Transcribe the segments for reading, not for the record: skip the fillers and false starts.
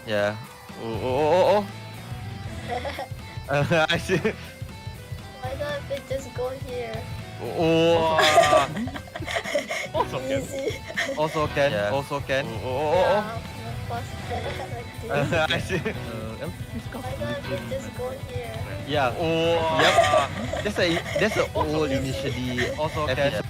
Yeah. Oh. I see. Why don't we just go here? Oh. Also can. Easy. Also can. Yeah. Also can. Yeah, no faster like this. I see. Why don't we just go here? Yeah. Oh. Yep. That's a old initially Also can. episode.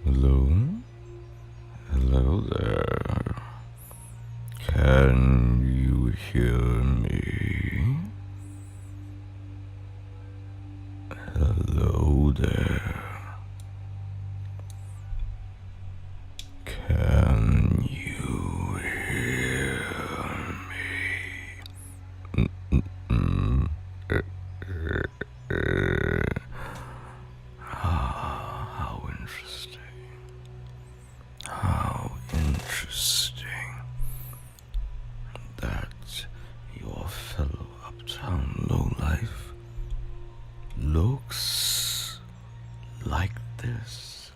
Hello? Hello there. Can you hear me? Hello there. Can you hear me? How interesting. How interesting that your fellow uptown lowlife looks like this,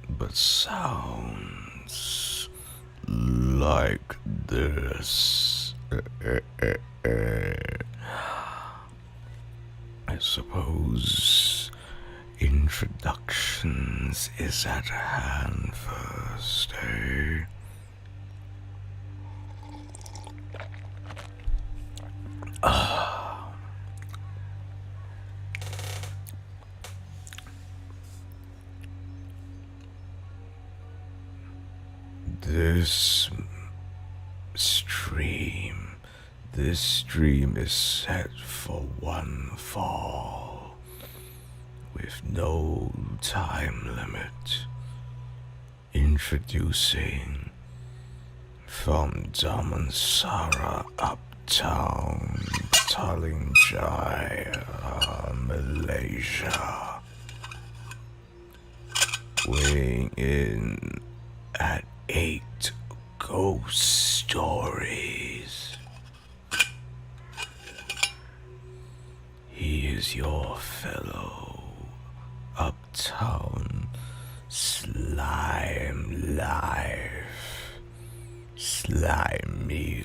but sounds like this. I suppose introductions is at hand first, eh? This stream, this stream is set for one fall, with no time limit. Introducing from Damansara Uptown, Talingjaya, Malaysia, weighing in at 8 ghost stories. He is your fellow uptown slime life, Slimelius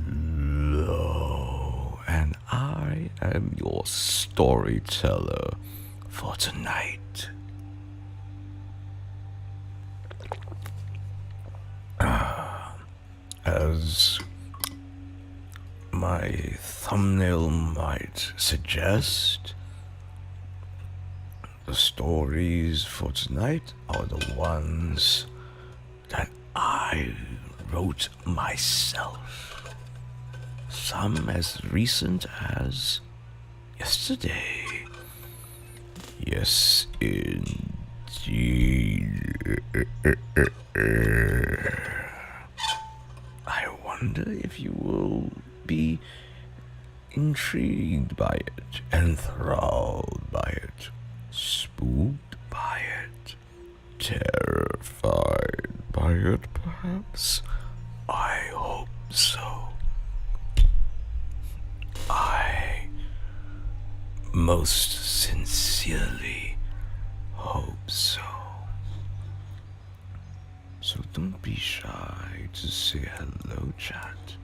Low, and I am your storyteller for tonight. As my thumbnail might suggest, the stories for tonight are the ones that I wrote myself. Some as recent as yesterday. Yes, indeed. I wonder if you will be intrigued by it, enthralled by it, spooked by it, terrified by it, perhaps. I hope so. I most sincerely hope so. So don't be shy to say hello, chat.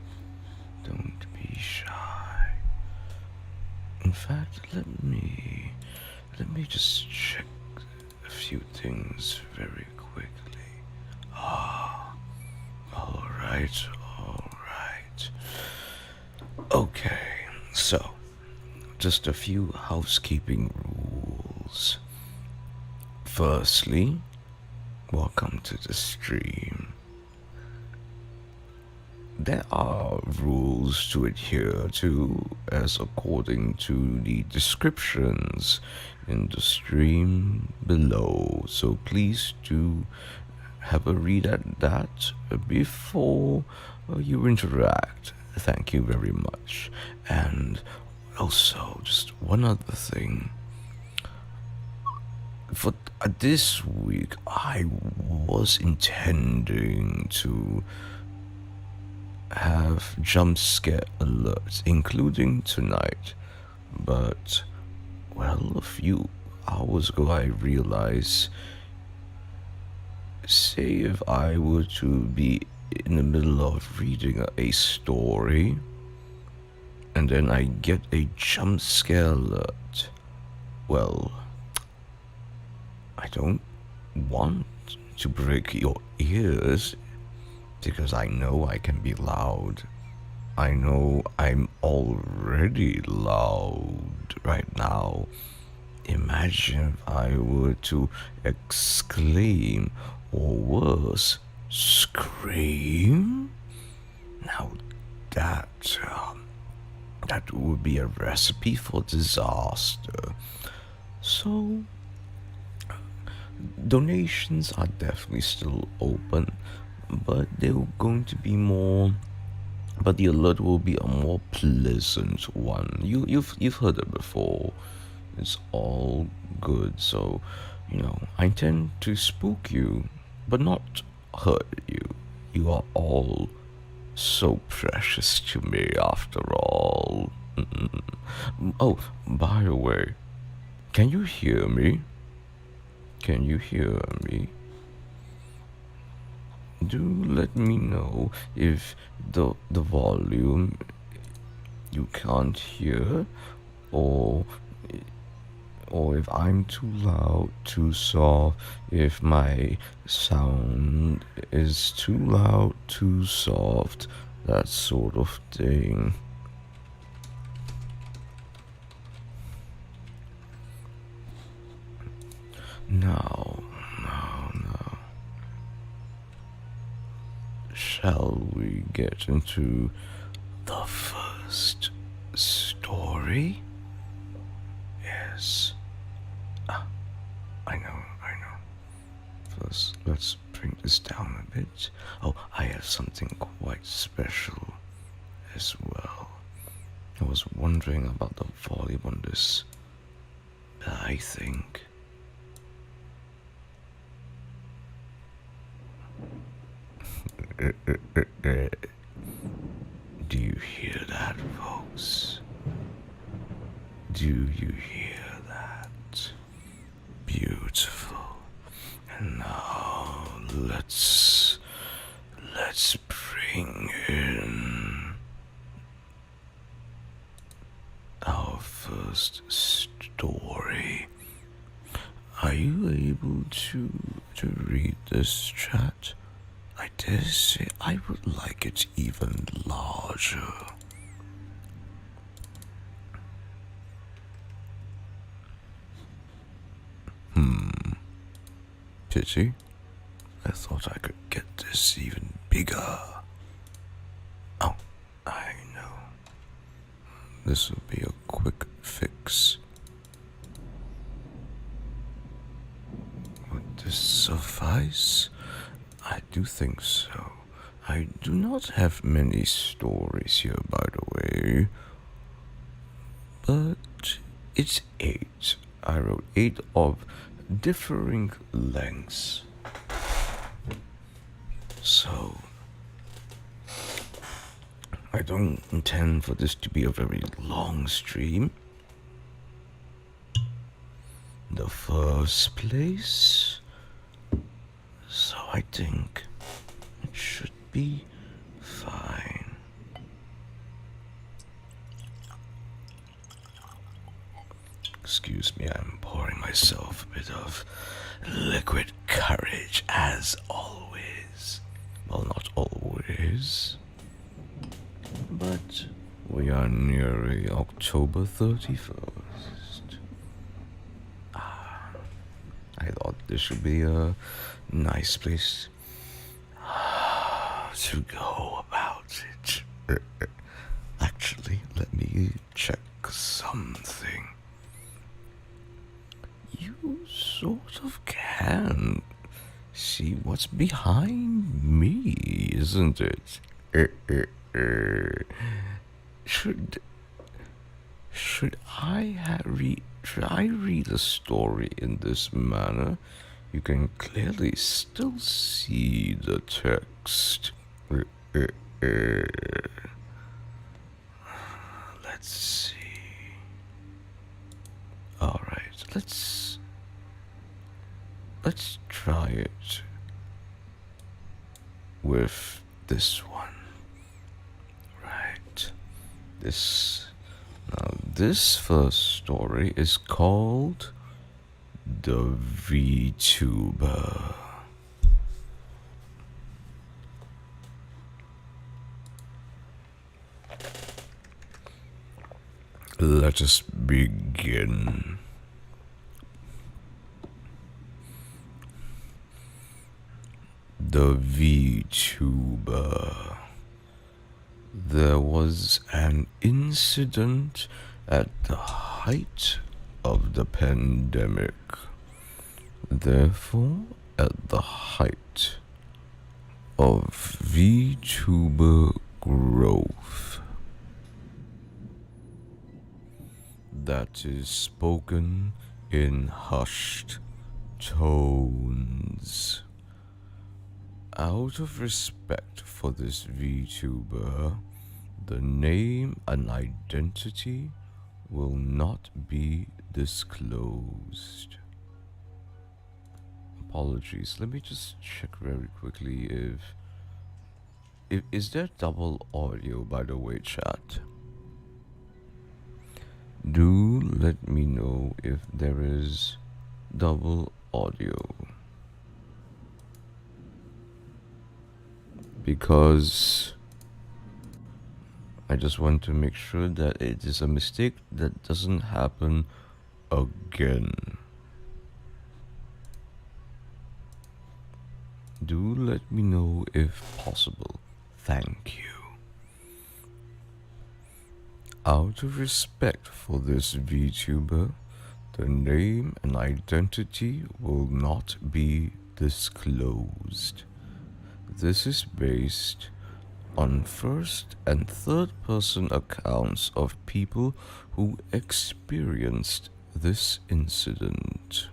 Don't be shy. In fact, let me just check a few things very quickly. Alright. Okay, so just a few housekeeping rules. Firstly, welcome to the stream. There are rules to adhere to, as according to the descriptions in the stream below. So please do have a read at that before you interact. Thank you very much. And also, just one other thing. For this week, I was intending to have jump scare alerts, including tonight, but, well, a few hours ago I realized, say if I were to be in the middle of reading a story, and then I get a jump scare alert, well, I don't want to break your ears, because I know I can be loud. I know I'm already loud right now. Imagine if I were to exclaim, or worse, scream? Now that would be a recipe for disaster. So, donations are definitely still open, but they're going to be more, but the alert will be a more pleasant one. You've heard it before. It's all good. So, I intend to spook you, but not hurt you. You are all so precious to me after all. Oh, by the way, can you hear me? Can you hear me? do let me know if the volume you can't hear, or if I'm too loud, too soft, if my sound is too loud, too soft, that sort of thing. Now, shall we get into the first story? Yes. I know. First, let's bring this down a bit. Oh, I have something quite special as well. I was wondering about the volume on this. I think. Do you hear that, folks? Do you hear that? Beautiful. And now let's bring in our first story. Are you able to read this, chat? I dare say I would like it even larger. Pity. I thought I could get this even bigger. Oh, I know. This will be a quick fix. Would this suffice? I do think so. I do not have many stories here, by the way. But it's 8. I wrote 8 of differing lengths. So, I don't intend for this to be a very long stream. In the first place, so I think it should be fine. Excuse me, I'm pouring myself a bit of liquid courage as always. Well, not always, but we are nearing October 31st. I thought this should be a nice place to go about it. Actually, let me check something. You sort of can see what's behind me, isn't it? Should I read a story in this manner? You can clearly still see the text. Let's see. All right, let's try it with this one. Right. This first story is called The VTuber. Let us begin. The VTuber. There was an incident at the height of the pandemic. Therefore, at the height of VTuber growth. That is spoken in hushed tones. Out of respect for this VTuber, the name and identity will not be disclosed. apologies. Let me just check very quickly if is there double audio, by the way, chat? Do let me know if there is double audio. Because I just want to make sure that it is a mistake that doesn't happen again. Do let me know if possible. Thank you. Out of respect for this VTuber, the name and identity will not be disclosed. This is based on first and third person accounts of people who experienced this incident.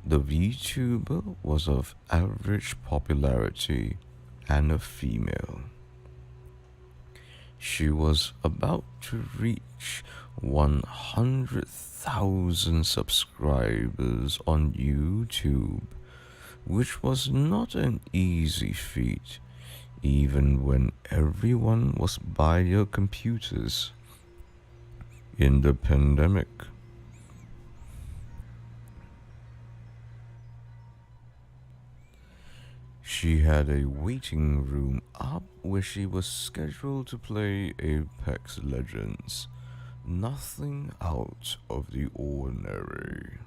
The VTuber was of average popularity and a female. She was about to reach 100,000 subscribers on YouTube, which was not an easy feat, even when everyone was by their computers in the pandemic. She had a waiting room up where she was scheduled to play Apex Legends. Nothing out of the ordinary.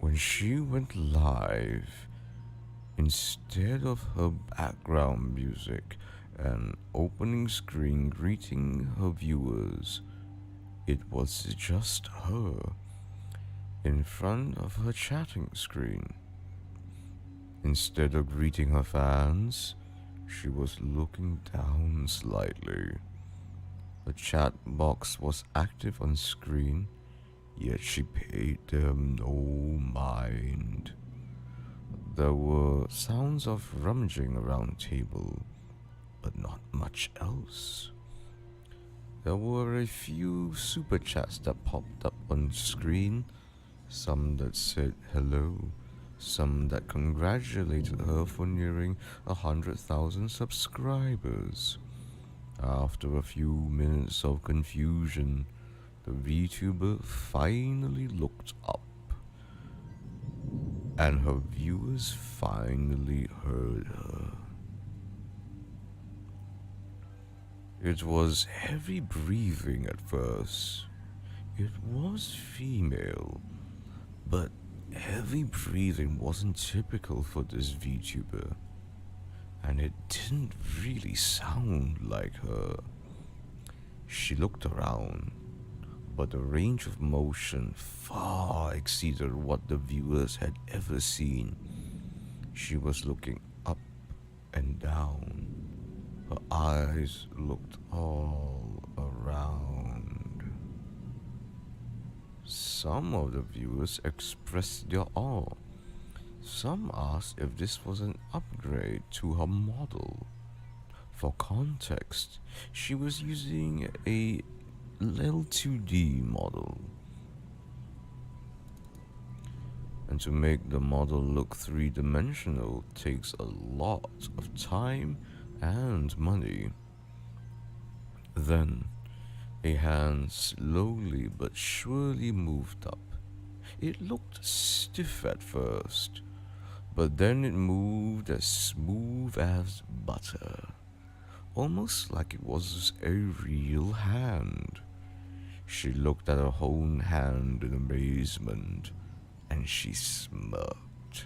When she went live, instead of her background music and opening screen greeting her viewers, it was just her in front of her chatting screen. Instead of greeting her fans, she was looking down slightly. The chat box was active on screen, yet she paid them no mind. There were sounds of rummaging around the table, but not much else. There were a few super chats that popped up on screen, some that said hello, some that congratulated her for nearing 100,000 subscribers. After a few minutes of confusion, the VTuber finally looked up, and her viewers finally heard her. It was heavy breathing at first. It was female, but heavy breathing wasn't typical for this VTuber, and it didn't really sound like her. She looked around, but the range of motion far exceeded what the viewers had ever seen. She was looking up and down. Her eyes looked all around. Some of the viewers expressed their awe. Some asked if this was an upgrade to her model. For context, she was using a L2D model. And to make the model look three-dimensional takes a lot of time and money. Then, a hand slowly but surely moved up. It looked stiff at first, but then it moved as smooth as butter, almost like it was a real hand. She looked at her own hand in amazement, and she smirked.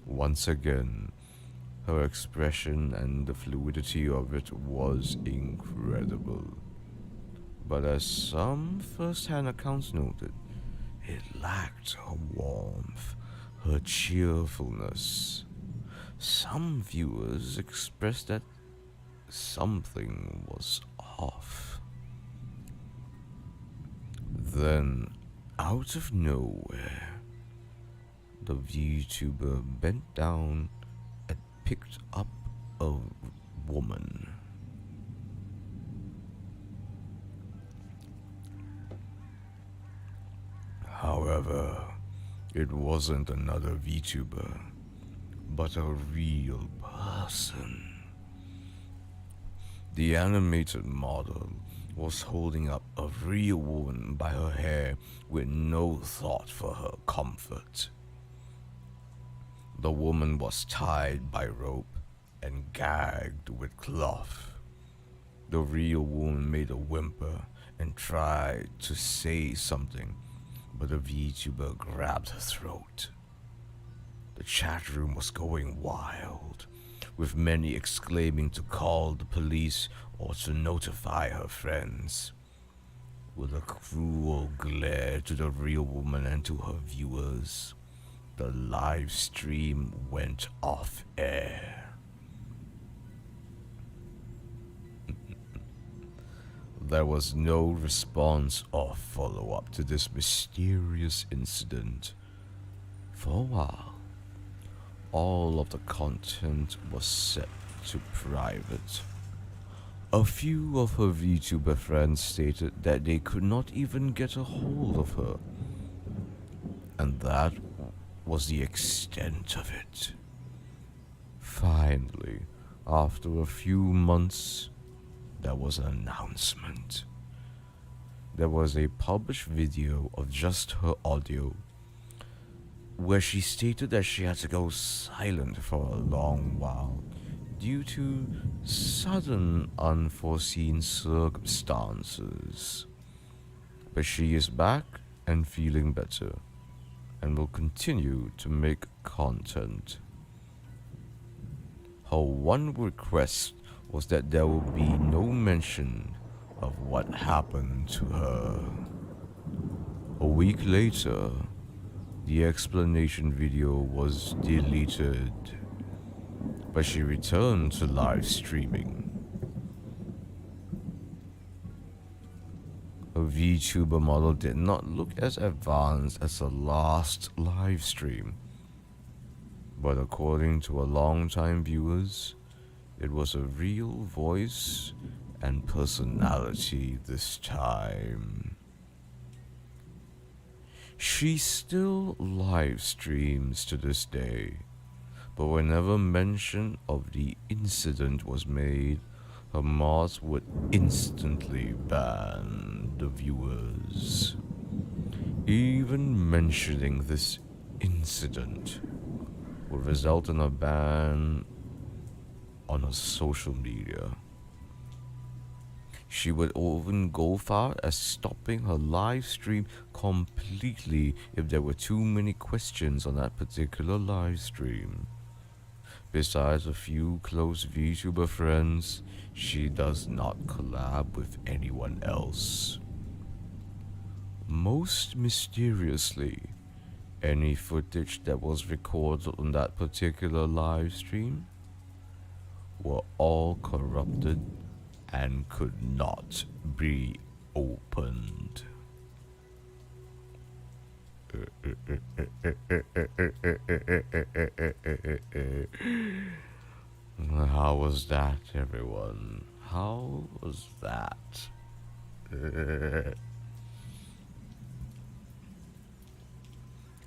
Once again, her expression and the fluidity of it was incredible. But as some first-hand accounts noted, it lacked her warmth, her cheerfulness. Some viewers expressed that something was off. Then, out of nowhere, the VTuber bent down and picked up a woman. However, it wasn't another VTuber, but a real person. The animated model was holding up a real woman by her hair with no thought for her comfort. The woman was tied by rope and gagged with cloth. The real woman made a whimper and tried to say something, but the VTuber grabbed her throat. The chat room was going wild, with many exclaiming to call the police or to notify her friends. With a cruel glare to the real woman and to her viewers, the live stream went off air. There was no response or follow-up to this mysterious incident. For a while, all of the content was set to private. A few of her VTuber friends stated that they could not even get a hold of her. And that was the extent of it. Finally, after a few months, there was an announcement. There was a published video of just her audio, where she stated that she had to go silent for a long while due to sudden unforeseen circumstances. But she is back and feeling better, and will continue to make content. Her one request was that there will be no mention of what happened to her. A week later, the explanation video was deleted, but she returned to live streaming. A VTuber model did not look as advanced as the last live stream, but according to a longtime viewers, it was a real voice and personality this time. She still live streams to this day, but whenever mention of the incident was made, her mods would instantly ban the viewers. Even mentioning this incident would result in a ban on her social media. She would even go far as stopping her live stream completely if there were too many questions on that particular live stream. Besides a few close VTuber friends, she does not collab with anyone else. Most mysteriously, any footage that was recorded on that particular live stream were all corrupted and could not be opened. How was that, everyone? How was that?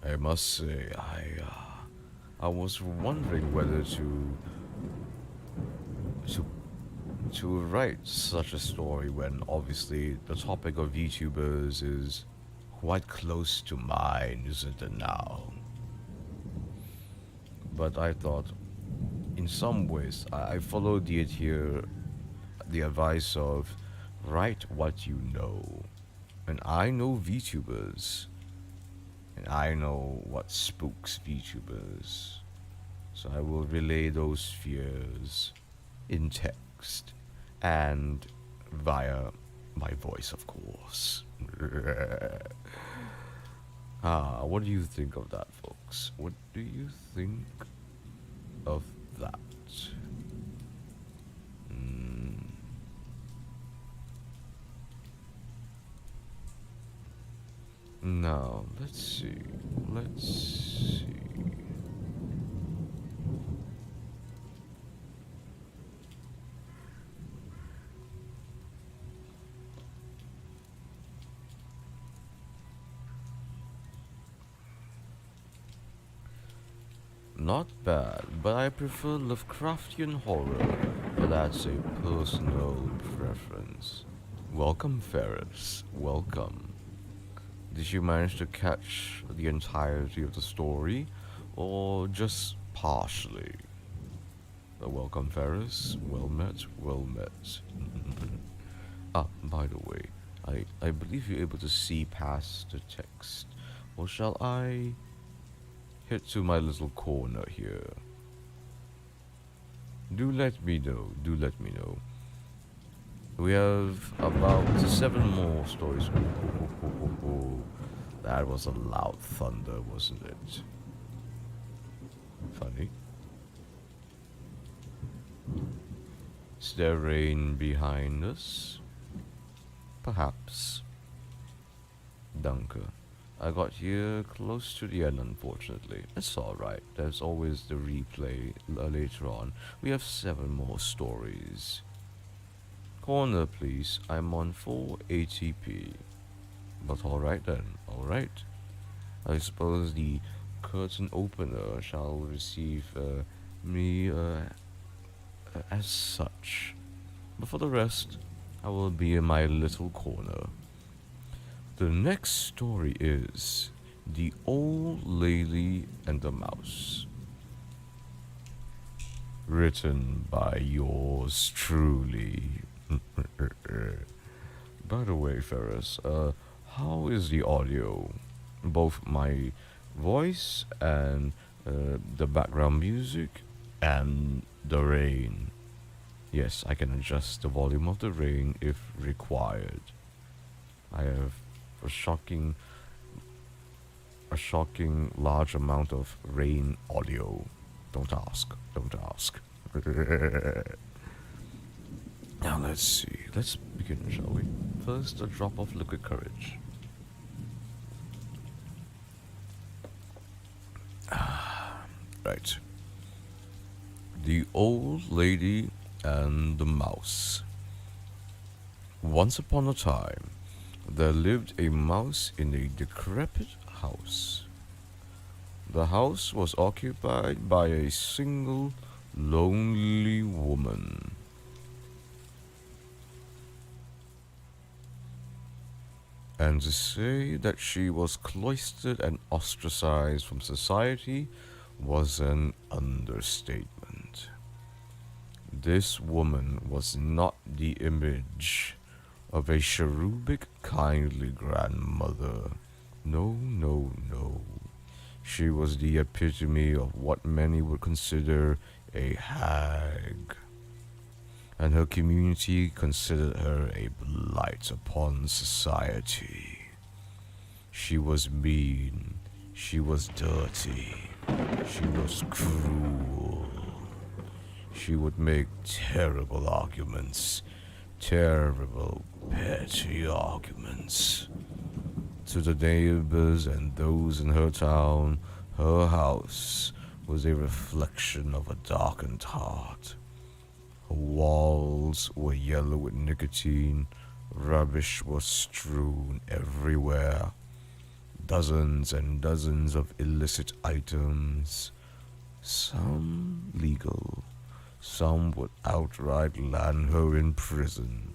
I must say, I was wondering whether to write such a story when obviously the topic of VTubers is quite close to mine, isn't it now? But I thought, in some ways, I followed the advice of write what you know. And I know VTubers, and I know what spooks VTubers. So I will relay those fears in text and via my voice, of course. What do you think of that, folks? What do you think of that? Now, let's see. not bad, but I prefer Lovecraftian horror, but that's a personal preference. Welcome, Ferris. Welcome. Did you manage to catch the entirety of the story, or just partially? Welcome, Ferris. Well met, well met. Ah, by the way, I believe you're able to see past the text. Or shall I head to my little corner here? Do let me know, do let me know. We have about 7 more stories. That was a loud thunder, wasn't it? Funny. Is there rain behind us? Perhaps. Danke. I got here close to the end, unfortunately. It's alright. There's always the replay later on. We have 7 more stories. Corner, please. I'm on 4 ATP. But alright then. Alright. I suppose the curtain opener shall receive me as such. But for the rest, I will be in my little corner. The next story is The Old Lady and the Mouse. Written by yours truly. By the way, Ferris, how is the audio? Both my voice and the background music and the rain. Yes, I can adjust the volume of the rain if required. I have a shocking large amount of rain audio. Don't ask. Don't ask. Now let's see. Let's begin, shall we? First, a drop of liquid courage. Right. The Old Lady and the Mouse. Once upon a time, there lived a mouse in a decrepit house. The house was occupied by a single, lonely woman. And to say that she was cloistered and ostracized from society was an understatement. This woman was not the image of a cherubic, kindly grandmother. No, no, no. She was the epitome of what many would consider a hag. And her community considered her a blight upon society. She was mean. She was dirty. She was cruel. She would make terrible arguments. Terrible, petty arguments. To the neighbors and those in her town, her house was a reflection of a darkened heart. Her walls were yellow with nicotine. Rubbish was strewn everywhere. Dozens and dozens of illicit items. Some legal. Some would outright land her in prison.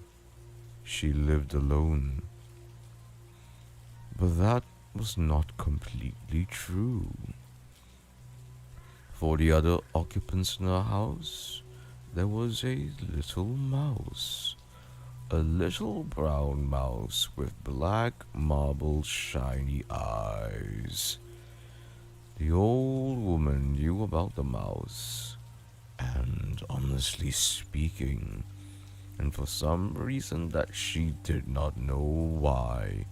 She lived alone. But that was not completely true. For the other occupants in her house, there was a little mouse. A little brown mouse with black marble shiny eyes. The old woman knew about the mouse. And honestly speaking, and for some reason that she did not know why,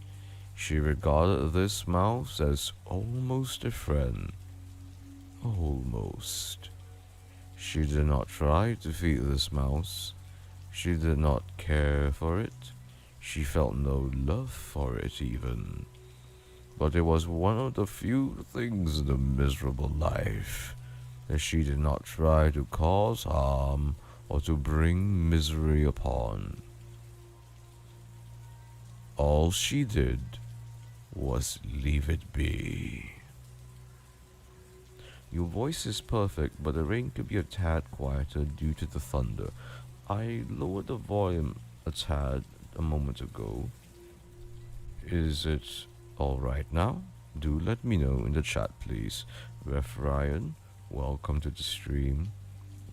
she regarded this mouse as almost a friend. Almost. She did not try to feed this mouse. She did not care for it. She felt no love for it even. But it was one of the few things in the miserable life that she did not try to cause harm or to bring misery upon. All she did was leave it be. Your voice is perfect, but the rain could be a tad quieter due to the thunder. I lowered the volume a tad a moment ago. Is it alright now? Do let me know in the chat, please. Ref Ryan, welcome to the stream.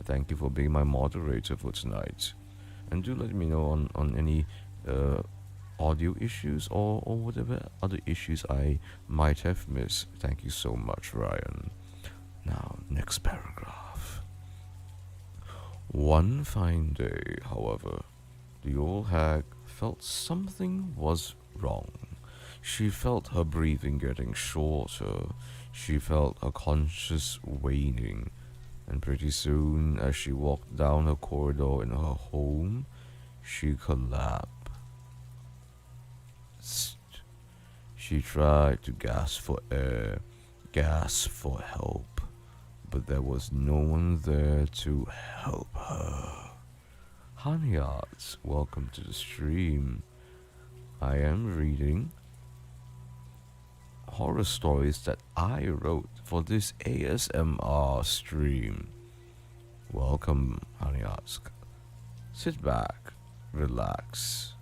Thank you for being my moderator for tonight. And do let me know on any audio issues or whatever other issues I might have missed. Thank you so much, Ryan. Now, next paragraph. One fine day, however, the old hag felt something was wrong. She felt her breathing getting shorter. She felt her conscience waning. And pretty soon, as she walked down her corridor in her home, she collapsed. She tried to gasp for air, gasp for help, but there was no one there to help her. Honey Arts, welcome to the stream. I am reading horror stories that I wrote for this ASMR stream. Welcome, Honey Arts. Sit back, relax,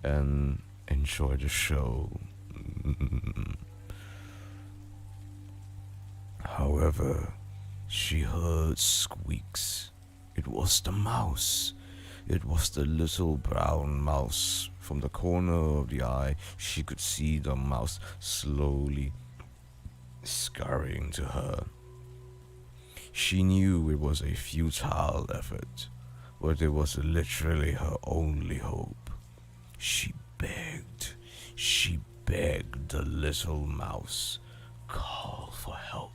and enjoy the show. However, she heard squeaks. It was the mouse. It was the little brown mouse. From the corner of the eye, she could see the mouse slowly scurrying to her. She knew it was a futile effort, but it was literally her only hope. She begged the little mouse, call for help.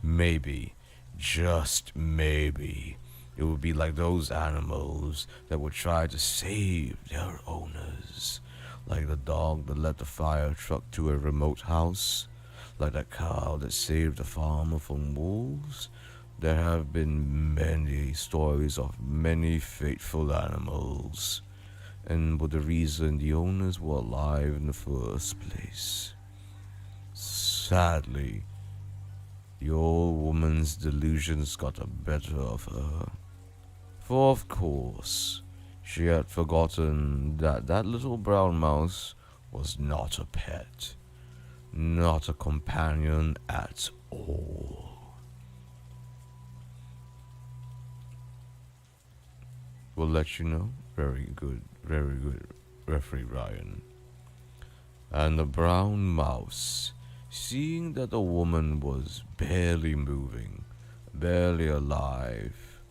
Maybe, just maybe, it would be like those animals that would try to save their owners. Like the dog that led the fire truck to a remote house. Like that cow that saved the farmer from wolves. There have been many stories of many faithful animals. And for the reason the owners were alive in the first place. Sadly, the old woman's delusions got the better of her. For of course, she had forgotten that that little brown mouse was not a pet, not a companion at all. We'll let you know. Very good, Referee Ryan. And the brown mouse, seeing that the woman was barely moving, barely alive,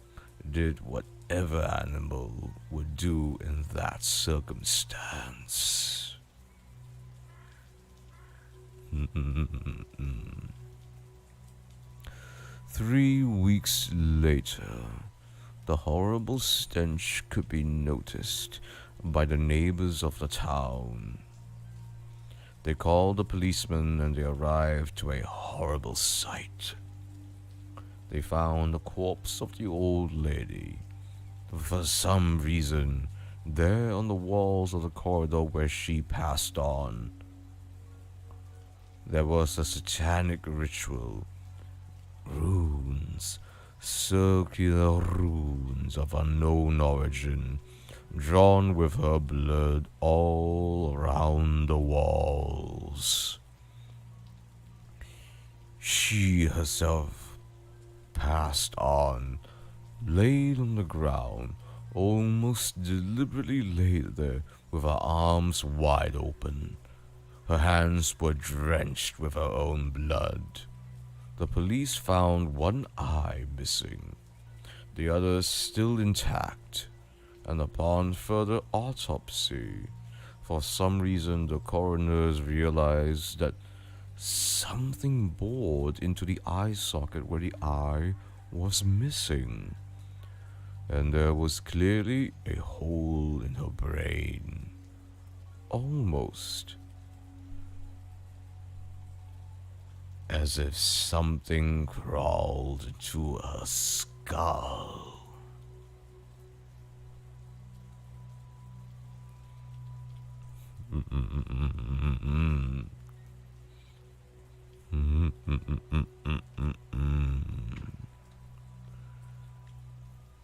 did whatever animal would do in that circumstance. 3 weeks later, the horrible stench could be noticed by the neighbors of the town. They called the policeman and they arrived to a horrible sight. They found the corpse of the old lady. For some reason, there on the walls of the corridor where she passed on, there was a satanic ritual. Runes, circular runes of unknown origin, drawn with her blood all around the walls. She herself passed on, laid on the ground, almost deliberately laid there with her arms wide open. Her hands were drenched with her own blood. The police found one eye missing, the other still intact, and upon further autopsy, for some reason the coroners realized that something bored into the eye socket where the eye was missing, and there was clearly a hole in her brain, almost as if something crawled into her skull.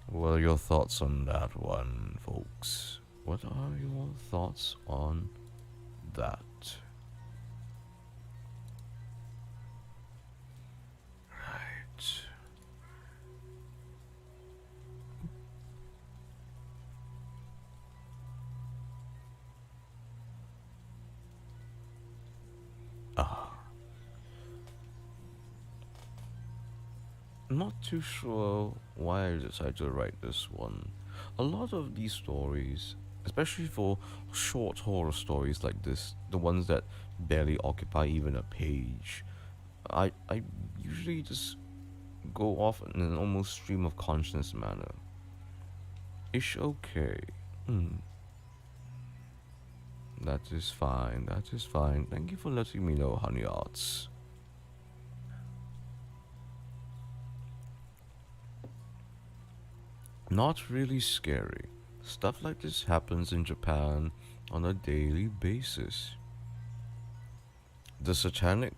What are your thoughts on that one, folks? What are your thoughts on that? Right. I'm not too sure why I decided to write this one. A lot of these stories, especially for short horror stories like this, the ones that barely occupy even a page, I usually just go off in an almost stream of consciousness manner. Ish okay. That is fine, that is fine. Thank you for letting me know, honey arts. Not really scary. Stuff like this happens in Japan on a daily basis. The satanic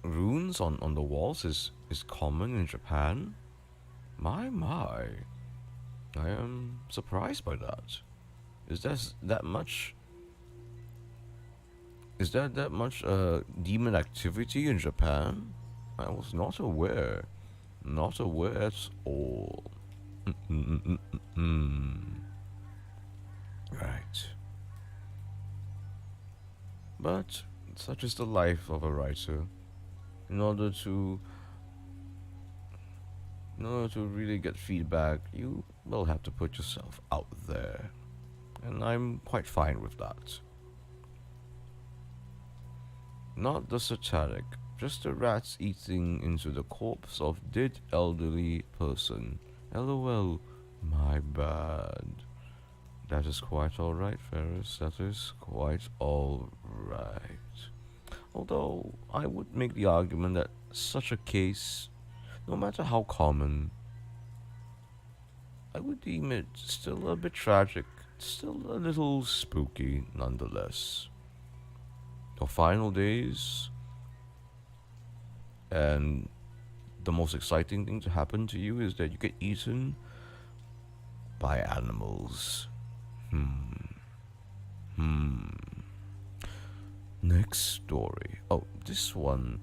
runes on the walls is common in Japan. My. I am surprised by that. Is that much? Is there that much demon activity in Japan? I was not aware. Not aware at all. Right. But such is the life of a writer. In order to really get feedback, you will have to put yourself out there. And I'm quite fine with that. Not the satanic, just the rats eating into the corpse of dead elderly person. LOL, my bad. That is quite alright, Ferris. That is quite alright. Although, I would make the argument that such a case, no matter how common, I would deem it still a bit tragic, still a little spooky nonetheless. Your final days, and the most exciting thing to happen to you is that you get eaten by animals. Next story. Oh, this one.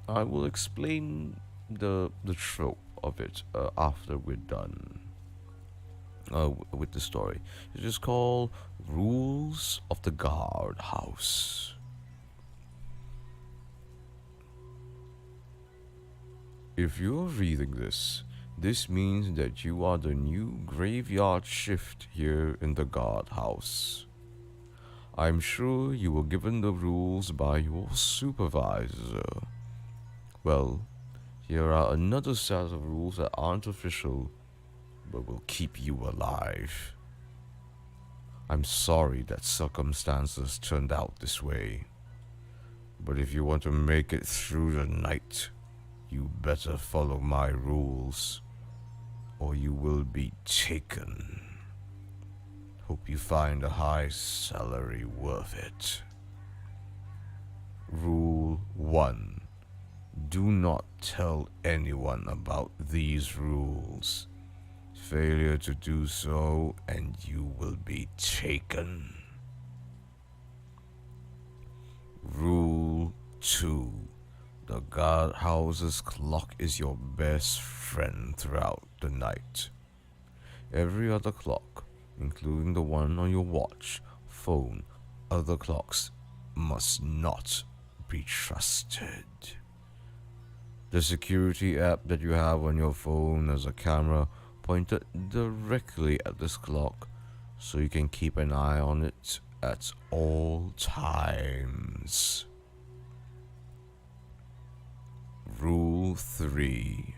I will explain the trope of it after we're done with the story. It is called Rules of the Guard House. If you're reading this, this means that you are the new graveyard shift here in the guard house. I'm sure you were given the rules by your supervisor. Well, here are another set of rules that aren't official, but will keep you alive. I'm sorry that circumstances turned out this way, but if you want to make it through the night, you better follow my rules, or you will be taken. Hope you find a high salary worth it. Rule 1. Do not tell anyone about these rules. Failure to do so, and you will be taken. Rule 2. The guardhouse's clock is your best friend throughout the night. Every other clock, including the one on your watch, phone, other clocks, must not be trusted. The security app that you have on your phone has a camera pointed directly at this clock, so you can keep an eye on it at all times. Rule 3.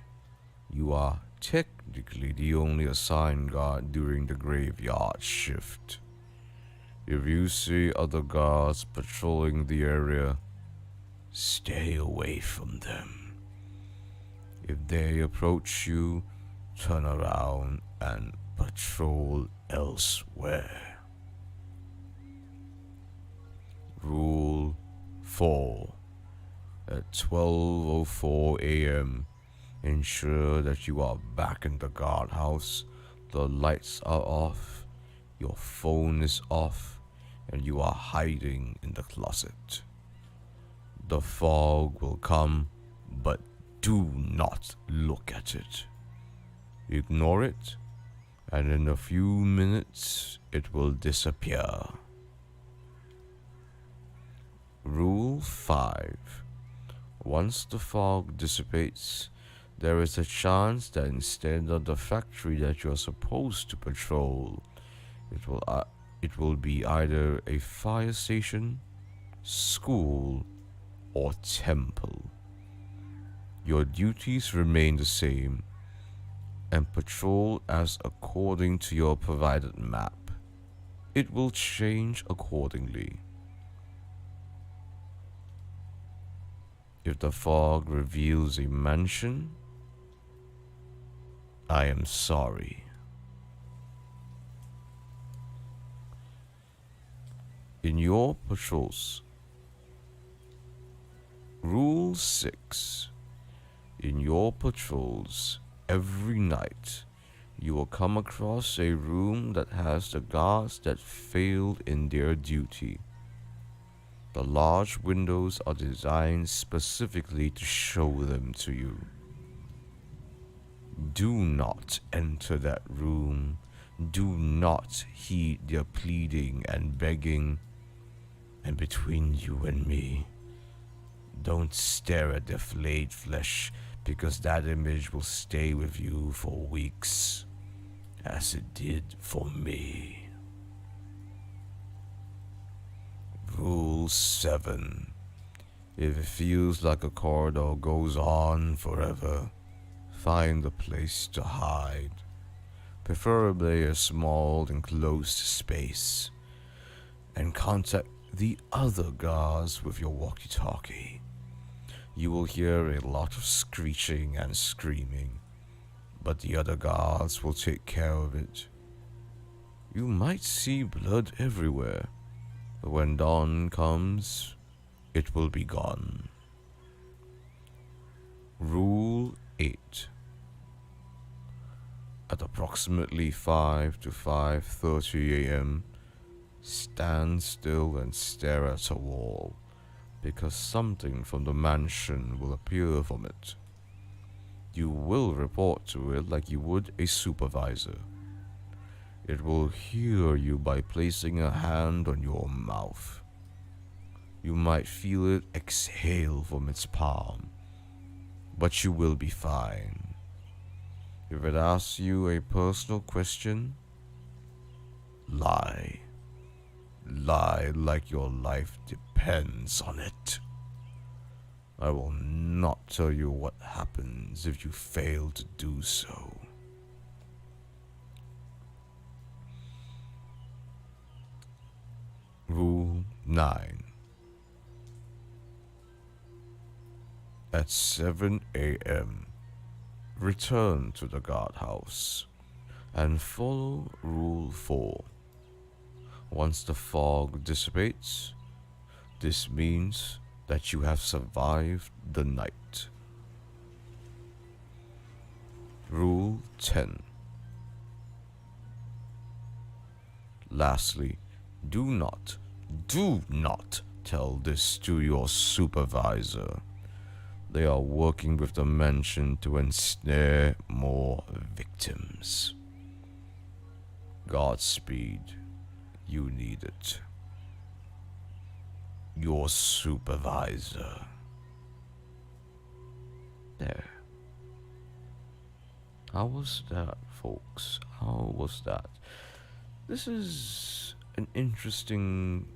You are technically the only assigned guard during the graveyard shift. If you see other guards patrolling the area, stay away from them. If they approach you, turn around and patrol elsewhere. Rule 4. At 12:04 a.m., ensure that you are back in the guardhouse, the lights are off, your phone is off, and you are hiding in the closet. The fog will come, but do not look at it. Ignore it, and in a few minutes it will disappear. Rule 5. Once the fog dissipates, there is a chance that instead of the factory that you are supposed to patrol, it will be either a fire station, school, or temple. Your duties remain the same, and patrol as according to your provided map. It will change accordingly. If the fog reveals a mansion, I am sorry. In your patrols. Rule 6. In your patrols, every night, you will come across a room that has the guards that failed in their duty. The large windows are designed specifically to show them to you. Do not enter that room. Do not heed their pleading and begging. And between you and me, don't stare at their flayed flesh, because that image will stay with you for weeks, as it did for me. Rule 7. If it feels like a corridor goes on forever, find a place to hide, preferably a small enclosed space, and contact the other guards with your walkie-talkie. You will hear a lot of screeching and screaming, but the other guards will take care of it. You might see blood everywhere, but when dawn comes, it will be gone. Rule 8. At approximately 5 to 5:30 a.m., stand still and stare at a wall, because something from the mansion will appear from it. You will report to it like you would a supervisor. It will hear you by placing a hand on your mouth. You might feel it exhale from its palm, but you will be fine. If it asks you a personal question, lie. Lie like your life depends on it. I will not tell you what happens if you fail to do so. Rule 9. At 7 a.m., return to the guardhouse and follow Rule 4. Once the fog dissipates, this means that you have survived the night. Rule 10. Lastly, do not tell this to your supervisor. They are working with the mansion to ensnare more victims. Godspeed. You need it. Your supervisor. There. How was that, folks? How was that? This is an interesting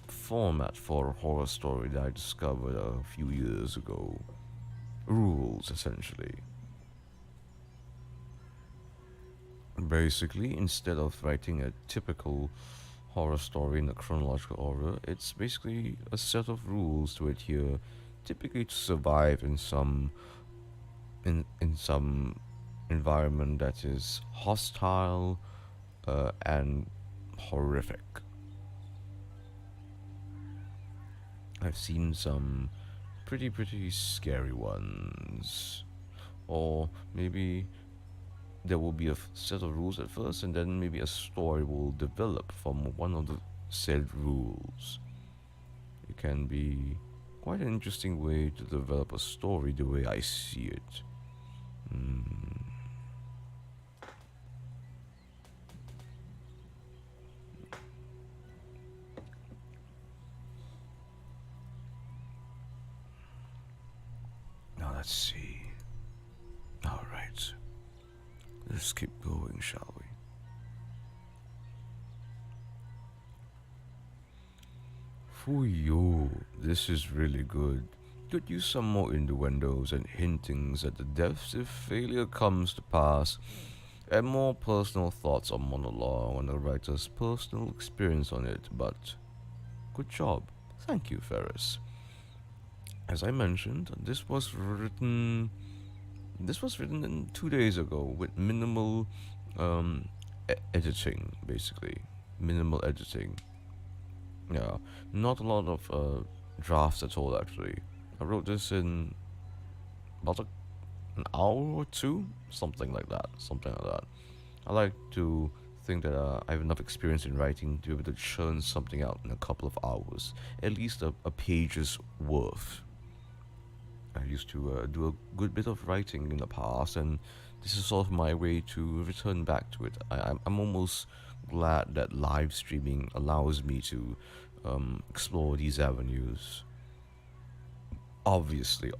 format for a horror story that I discovered a few years ago. Rules, essentially. Basically, instead of writing a typical horror story in a chronological order, it's basically a set of rules to adhere, typically to survive in some environment that is hostile and horrific. I've seen some pretty scary ones. Or maybe there will be a set of rules at first, and then maybe a story will develop from one of the said rules. It can be quite an interesting way to develop a story the way I see it. Now let's see. Alright. Let's keep going, shall we? Fuyo, this is really good. Could use some more innuendos and hintings at the depths if failure comes to pass, and more personal thoughts or monologue on the writer's personal experience on it, but good job. Thank you, Ferris. As I mentioned, this was written in 2 days ago with minimal editing, basically. Minimal editing. Yeah, not a lot of drafts at all, actually. I wrote this in about an hour or two, something like that. I like to think that I have enough experience in writing to be able to churn something out in a couple of hours, at least a page's worth. I used to do a good bit of writing in the past, and this is sort of my way to return back to it. I'm almost glad that live streaming allows me to explore these avenues. Obviously,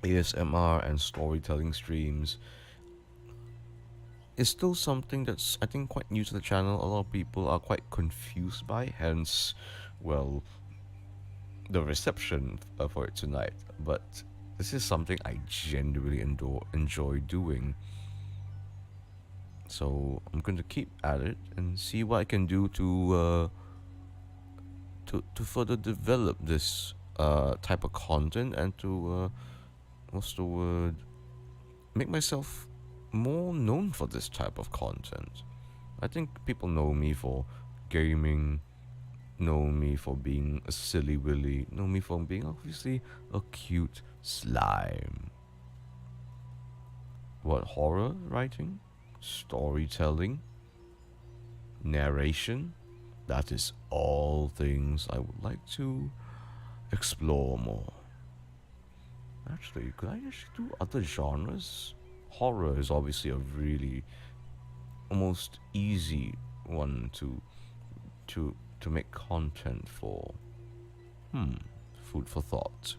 ASMR and storytelling streams is still something that's, I think, quite new to the channel. A lot of people are quite confused by, hence, well, the reception for it tonight. But this is something I genuinely enjoy doing. So I'm going to keep at it and see what I can do to further develop this type of content and to what's the word? Make myself more known for this type of content. I think people know me for gaming, know me for being a silly willy, know me for being obviously a cute slime. What, horror writing? Storytelling? Narration? That is all things I would like to explore more. Actually, could I actually do other genres? Horror is obviously a really almost easy one to make content for. Food for thought.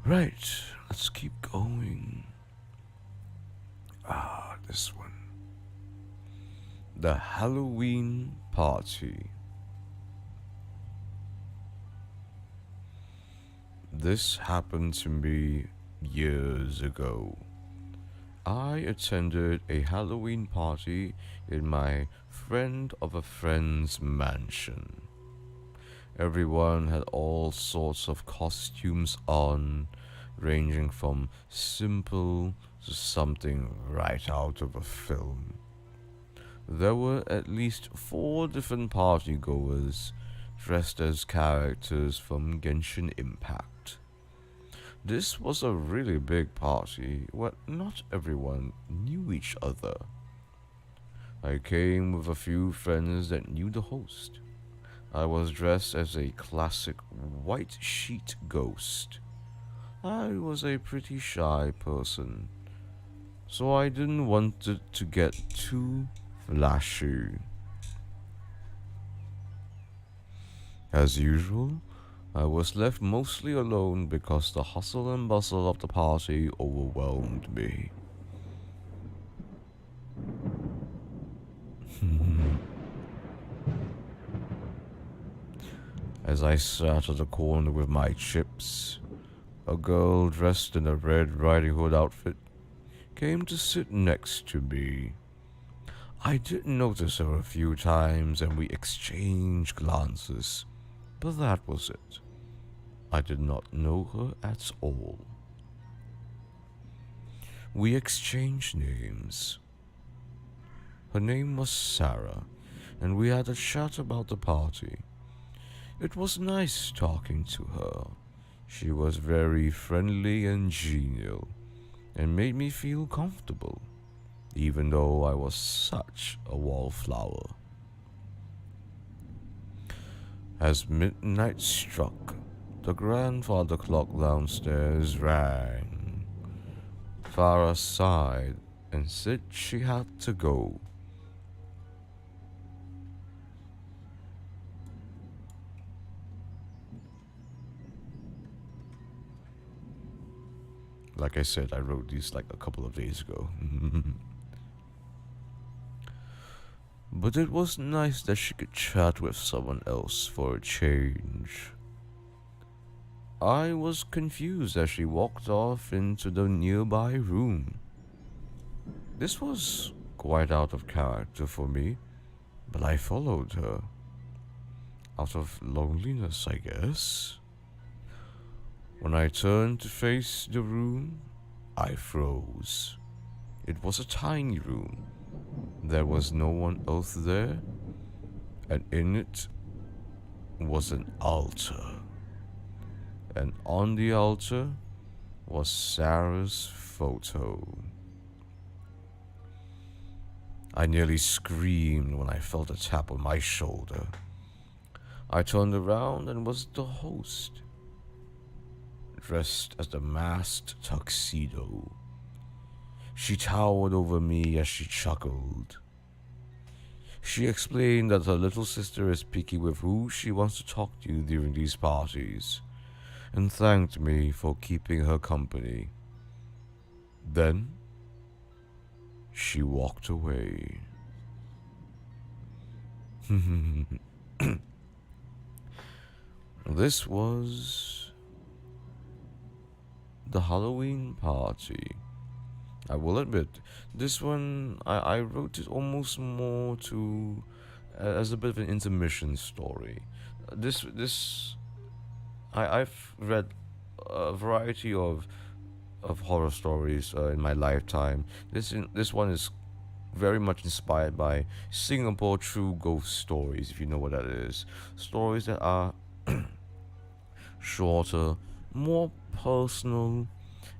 Right, let's keep going. This one. The Halloween Party. This happened to me years ago. I attended a Halloween party in my friend of a friend's mansion. Everyone had all sorts of costumes on, ranging from simple to something right out of a film. There were at least 4 different partygoers dressed as characters from Genshin Impact. This was a really big party where not everyone knew each other. I came with a few friends that knew the host. I was dressed as a classic white sheet ghost. I was a pretty shy person, so I didn't want it to get too flashy. As usual, I was left mostly alone because the hustle and bustle of the party overwhelmed me. As I sat at the corner with my chips, a girl dressed in a Red Riding Hood outfit came to sit next to me. I did notice her a few times and we exchanged glances, but that was it. I did not know her at all. We exchanged names. Her name was Sarah, and we had a chat about the party. It was nice talking to her. She was very friendly and genial, and made me feel comfortable, even though I was such a wallflower. As midnight struck, the grandfather clock downstairs rang. Farah sighed and said she had to go. Like I said, I wrote these like a couple of days ago. But it was nice that she could chat with someone else for a change. I was confused as she walked off into the nearby room. This was quite out of character for me, but I followed her. Out of loneliness, I guess. When I turned to face the room, I froze. It was a tiny room. There was no one else there, and in it was an altar. And on the altar was Sarah's photo. I nearly screamed when I felt a tap on my shoulder. I turned around and was the host, dressed as the masked tuxedo. She towered over me as she chuckled. She explained that her little sister is picky with who she wants to talk to during these parties, and thanked me for keeping her company. Then, she walked away. This was the Halloween party. I will admit, this one I wrote it almost more to as a bit of an intermission story. I've read a variety of horror stories in my lifetime. This one is very much inspired by Singapore true ghost stories, if you know what that is. Stories that are shorter, more personal,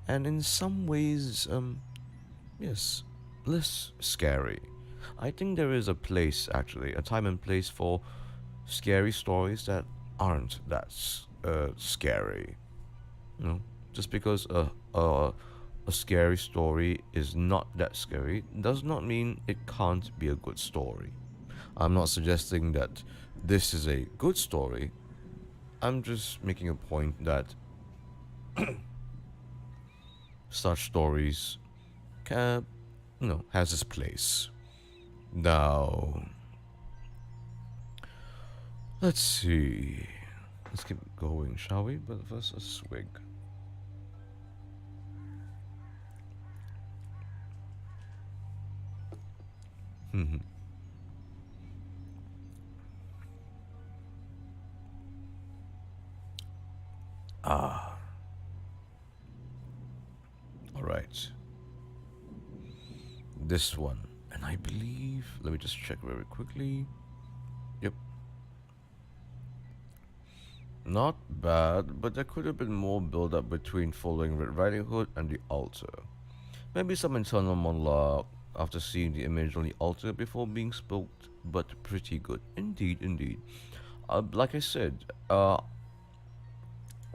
and in some ways, yes, less scary. I think there is a place, actually, a time and place for scary stories that aren't that scary. You know, just because a scary story is not that scary does not mean it can't be a good story. I'm not suggesting that this is a good story. I'm just making a point that such stories can, has its place. Now, let's see. Let's keep going, shall we? But first, a swig. Alright. This one. And I believe, let me just check very quickly. Yep. Not bad, but there could have been more build up between following Red Riding Hood and the altar. Maybe some internal monologue after seeing the image on the altar before being spooked, but pretty good. Indeed, indeed. Like I said, I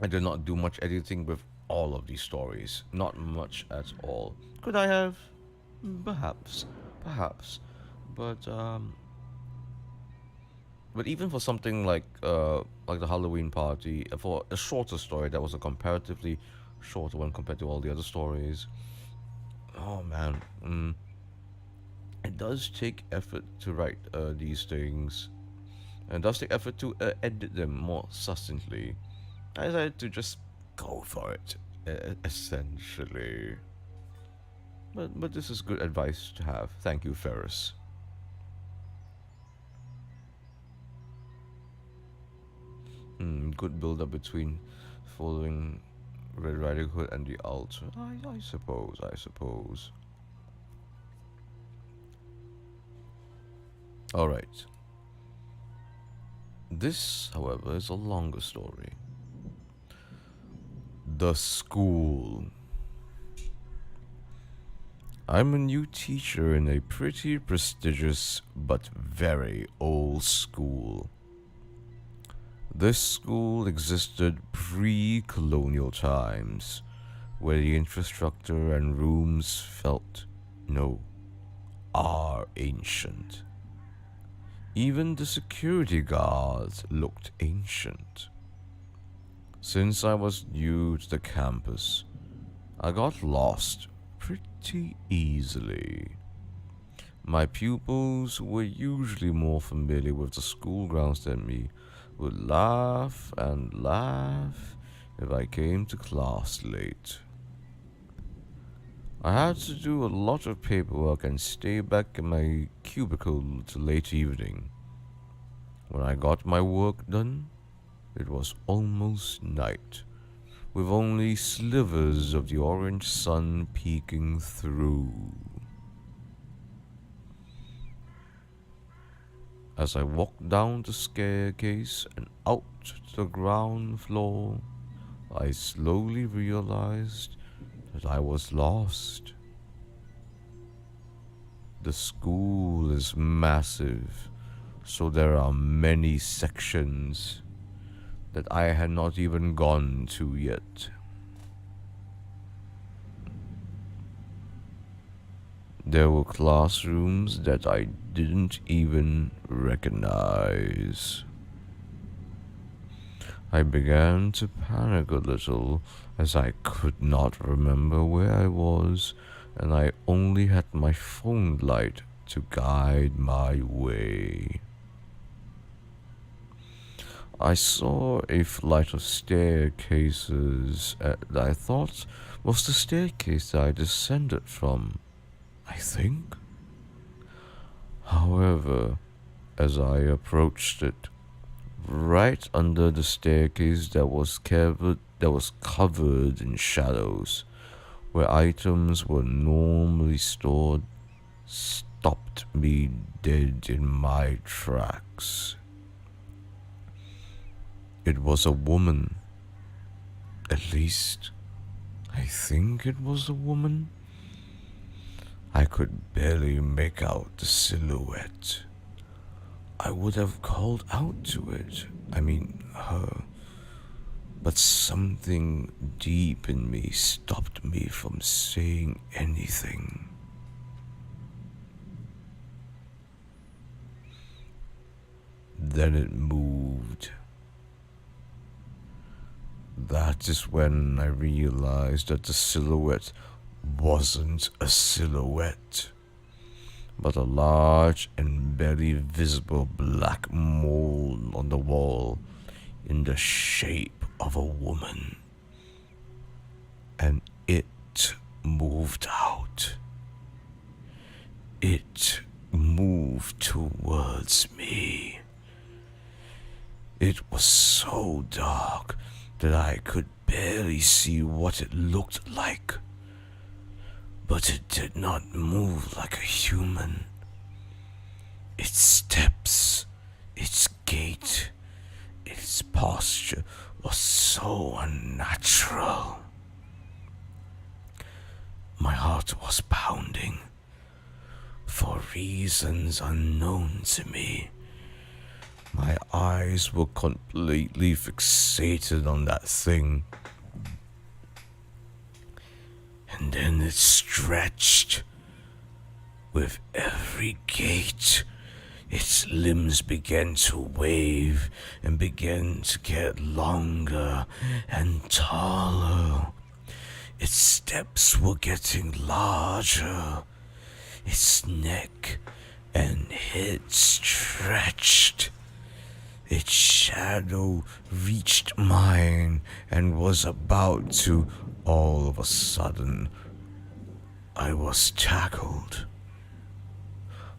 did not do much editing with all of these stories. Not much at all. Could I have? Perhaps. But even for something like the Halloween party, for a shorter story that was a comparatively shorter one compared to all the other stories, oh man, it does take effort to write these things, and it does take effort to edit them more succinctly. I decided to just go for it, essentially. But this is good advice to have. Thank you, Ferris. Good build-up between following Red Riding Hood and the altar. I suppose. Alright. This, however, is a longer story. The school. I'm a new teacher in a pretty prestigious but very old school. This school existed pre-colonial times, where the infrastructure and rooms are ancient. Even the security guards looked ancient. Since I was new to the campus, I got lost pretty easily. My pupils, who were usually more familiar with the school grounds than me, would laugh and laugh if I came to class late. I had to do a lot of paperwork and stay back in my cubicle till late evening. When I got my work done, it was almost night, with only slivers of the orange sun peeking through. As I walked down the staircase and out to the ground floor, I slowly realized that I was lost. The school is massive, so there are many sections that I had not even gone to yet. There were classrooms that I didn't even recognize. I began to panic a little as I could not remember where I was, and I only had my phone light to guide my way. I saw a flight of staircases that I thought was the staircase I descended from, I think. However, as I approached it, right under the staircase that was covered in shadows, where items were normally stored, stopped me dead in my tracks. It was a woman. At least, I think it was a woman. I could barely make out the silhouette. I would have called out to it, her, but something deep in me stopped me from saying anything. Then it moved. That is when I realized that the silhouette wasn't a silhouette, but a large and barely visible black mole on the wall in the shape of a woman. And it moved out. It moved towards me. It was so dark that I could barely see what it looked like. But it did not move like a human. Its steps, its gait, its posture was so unnatural. My heart was pounding. For reasons unknown to me, my eyes were completely fixated on that thing. And then it stretched. With every gait, its limbs began to wave and began to get longer and taller. Its steps were getting larger. Its neck and head stretched. Its shadow reached mine and was about to. All of a sudden, I was tackled.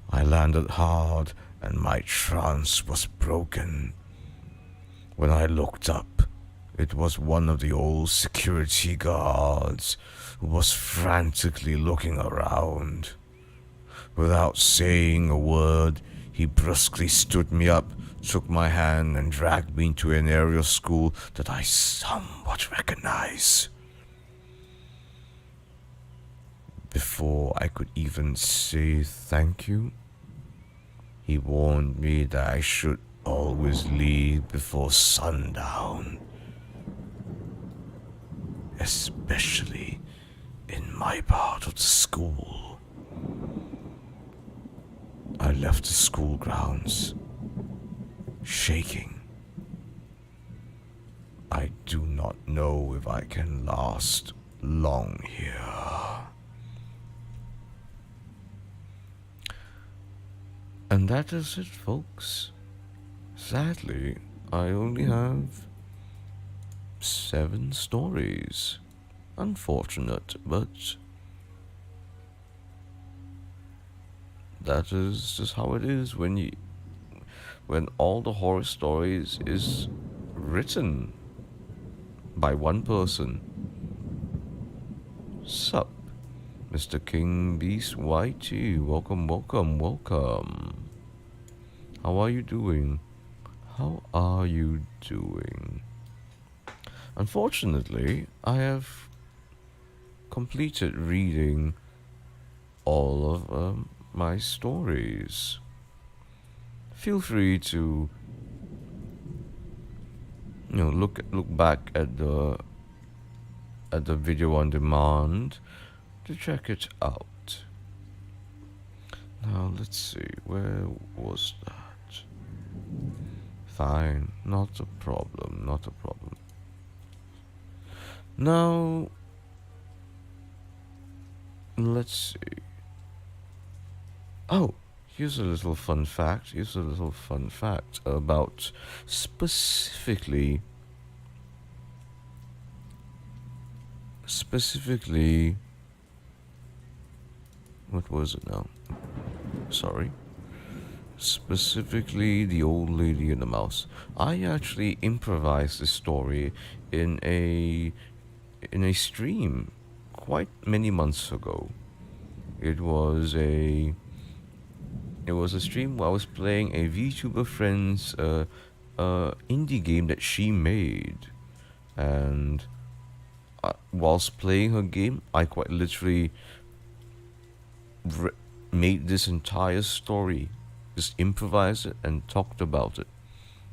I landed hard and my trance was broken. When I looked up, it was one of the old security guards who was frantically looking around. Without saying a word, he brusquely stood me up, took my hand, and dragged me into an area of school that I somewhat recognize. Before I could even say thank you, he warned me that I should always leave before sundown, especially in my part of the school. I left the school grounds, shaking. I do not know if I can last long here. And that is it, folks. Sadly, I only have 7 stories. Unfortunate, but that is just how it is when all the horror stories is written by one person. Sup, Mr. King Beast YT, welcome, welcome, welcome. How are you doing? How are you doing? Unfortunately, I have completed reading all of my stories. Feel free to look back at the video on demand to check it out. Now let's see, where was that? Fine, not a problem, not a problem. Now let's see. Oh, here's a little fun fact. Here's a little fun fact about specifically what was it now? Sorry. Specifically, the old lady and the mouse. I actually improvised this story in a stream quite many months ago. It was a stream where I was playing a VTuber friend's indie game that she made, and whilst playing her game, I quite literally made this entire story. Just improvised it and talked about it.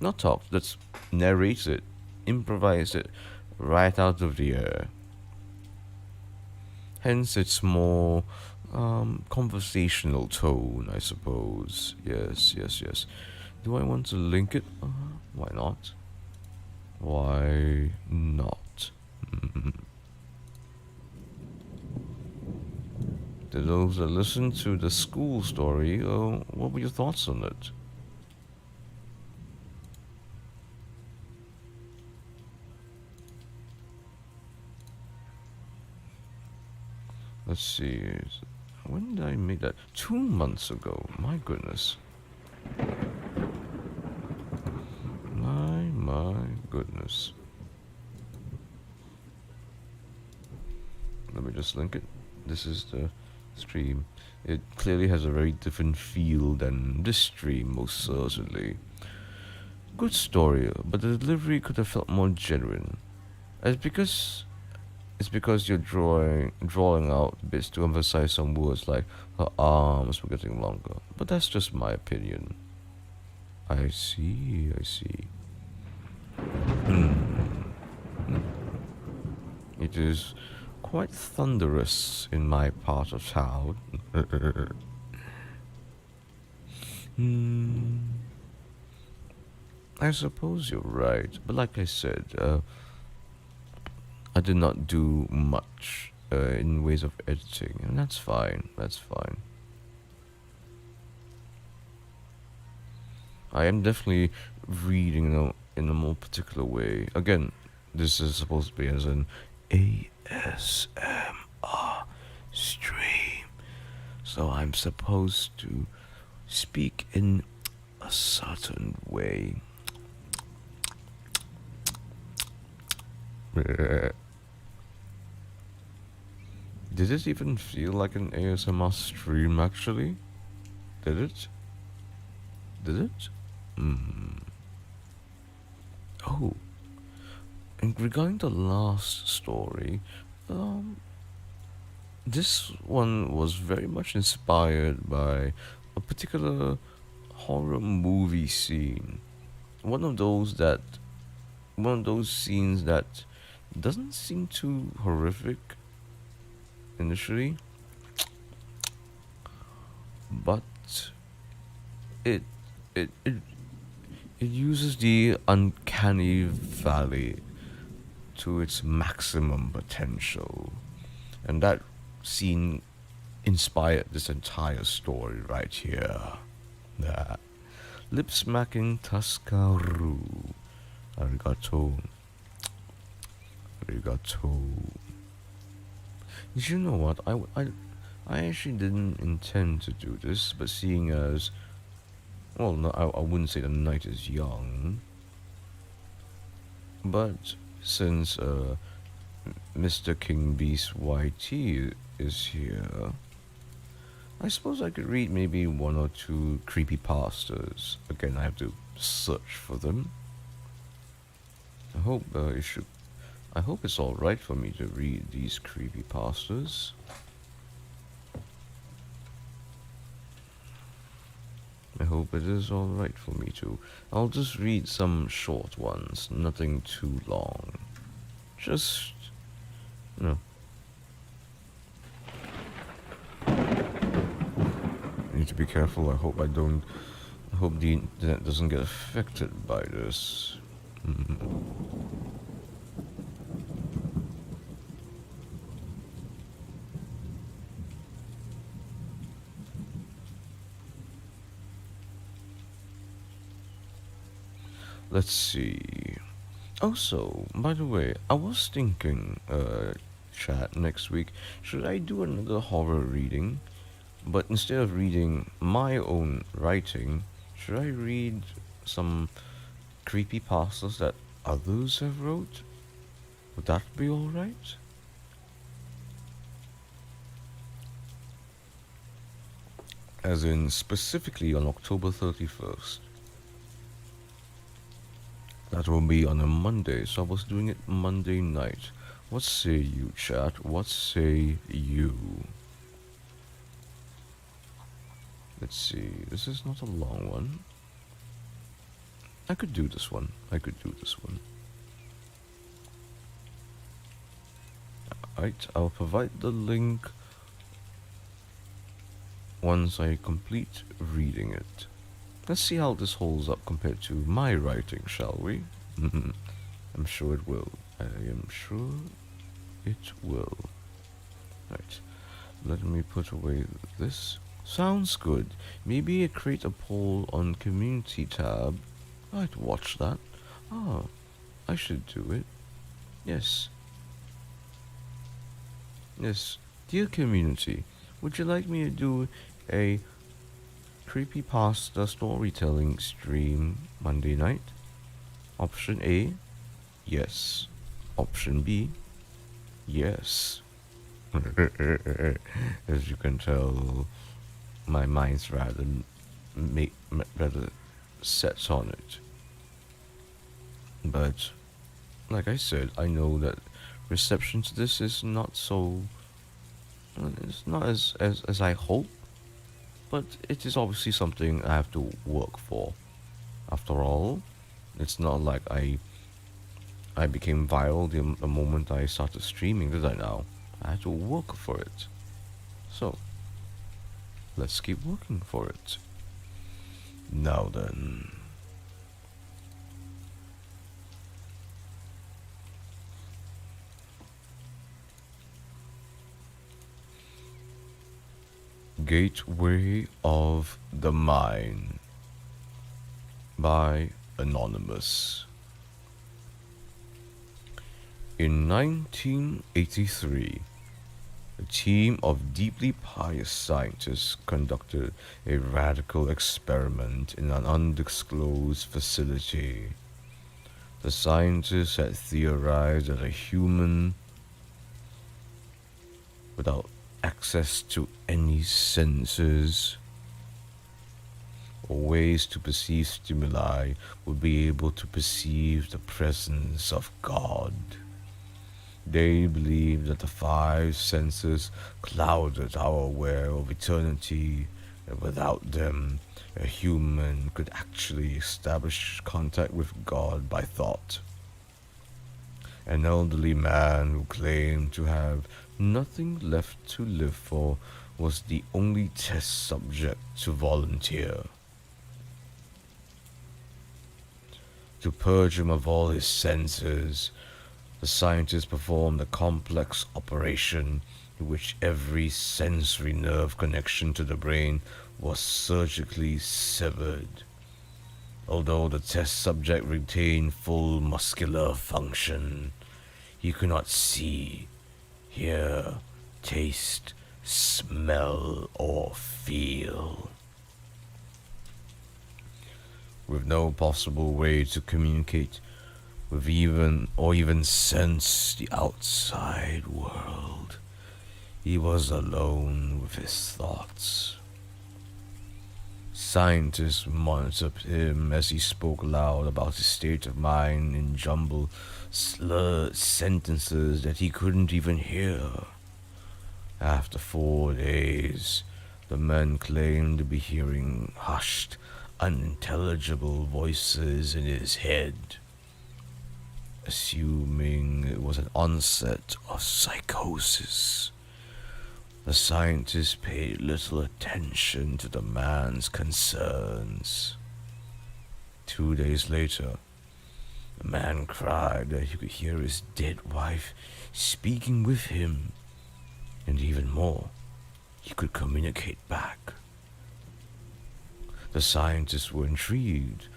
Not talked, let's narrate it, improvise it right out of the air. Hence its more conversational tone, I suppose. Yes. Do I want to link it? Why not? Why not? To those that listen to the school story, what were your thoughts on it? Let's see. When did I make that? 2 months ago. My goodness. My goodness. Let me just link it. This is the stream. It clearly has a very different feel than this stream, most certainly. Good story, but the delivery could have felt more genuine. It's because you're drawing out bits to emphasize some words like her arms were getting longer. But that's just my opinion. I see. It is quite thunderous in my part of town. I suppose you're right, but like I said, I did not do much in ways of editing, and that's fine. I am definitely reading in a more particular way. Again, this is supposed to be as an ASMR stream, so I'm supposed to speak in a certain way. Did it even feel like an ASMR stream, actually? Did it? Did it? Oh, and regarding the last story, this one was very much inspired by a particular horror movie scene. One of those scenes that doesn't seem too horrific initially, but it it it it uses the uncanny valley to its maximum potential, and that scene inspired this entire story right here. That lip smacking Tuskaru. Arigato. Arigato. You know what? I actually didn't intend to do this, but seeing as, well, no, I wouldn't say the night is young, but since Mr. King Beast YT is here, I suppose I could read maybe one or two creepypastas. Again, I have to search for them. I hope it's all right for me to read these creepypastas. I hope it is all right for me to. I'll just read some short ones, nothing too long. Just, you know. I need to be careful. I hope the internet doesn't get affected by this. Let's see. Also, by the way, I was thinking, chat, next week, should I do another horror reading? But instead of reading my own writing, should I read some creepypastas that others have wrote? Would that be alright? As in, specifically on October 31st. That will be on a Monday, so I was doing it Monday night. What say you, chat? What say you? Let's see, this is not a long one. I could do this one. Alright, I'll provide the link once I complete reading it. Let's see how this holds up compared to my writing, shall we? I'm sure it will. I am sure it will. Right, let me put away this. Sounds good. Maybe I create a poll on community tab. I'd watch that. Ah, I should do it. Yes. Yes, dear community, would you like me to do a creepypasta storytelling stream Monday night? Option A, yes. Option B, yes. As you can tell, my mind's rather set on it. But like I said, I know that reception to this is not so. It's not as I hope, but it is obviously something I have to work for. After all, it's not like I became viral the moment I started streaming, did I now? I had to work for it. So, let's keep working for it. Now then. Gateway of the Mind by Anonymous. In 1983, a team of deeply pious scientists conducted a radical experiment in an undisclosed facility. The scientists had theorized that a human without access to any senses or ways to perceive stimuli would be able to perceive the presence of God. They believed that the five senses clouded our aware of eternity, and without them, a human could actually establish contact with God by thought. An elderly man who claimed to have nothing left to live for was the only test subject to volunteer. To purge him of all his senses, the scientists performed a complex operation in which every sensory nerve connection to the brain was surgically severed. Although the test subject retained full muscular function, he could not see, hear, taste, smell, or feel. With no possible way to communicate with even sense the outside world, he was alone with his thoughts. Scientists monitored him as he spoke loud about his state of mind in jumbled, slurred sentences that he couldn't even hear. After 4 days, the man claimed to be hearing hushed, unintelligible voices in his head. Assuming it was an onset of psychosis, the scientists paid little attention to the man's concerns. 2 days later, the man cried that he could hear his dead wife speaking with him, and even more, he could communicate back. The scientists were intrigued,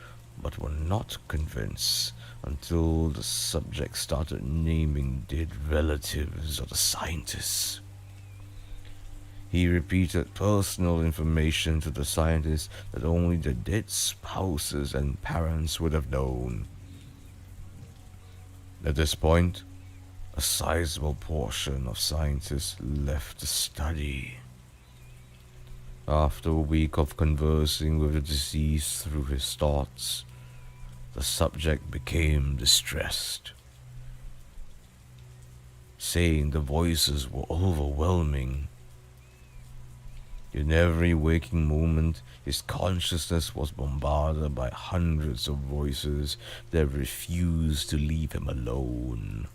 but were not convinced until the subject started naming dead relatives of the scientists. He repeated personal information to the scientists that only the dead spouses and parents would have known. At this point, a sizable portion of scientists left the study. After a week of conversing with the deceased through his thoughts, the subject became distressed, saying the voices were overwhelming. In every waking moment, his consciousness was bombarded by hundreds of voices that refused to leave him alone.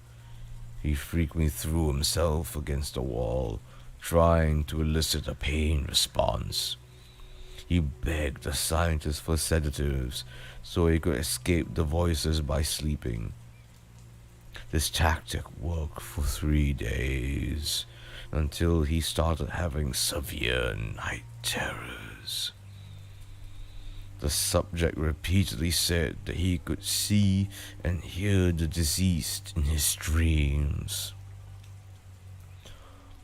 He frequently threw himself against the wall, trying to elicit a pain response. He begged the scientists for sedatives so he could escape the voices by sleeping. This tactic worked for 3 days, until he started having severe night terrors. The subject repeatedly said that he could see and hear the deceased in his dreams.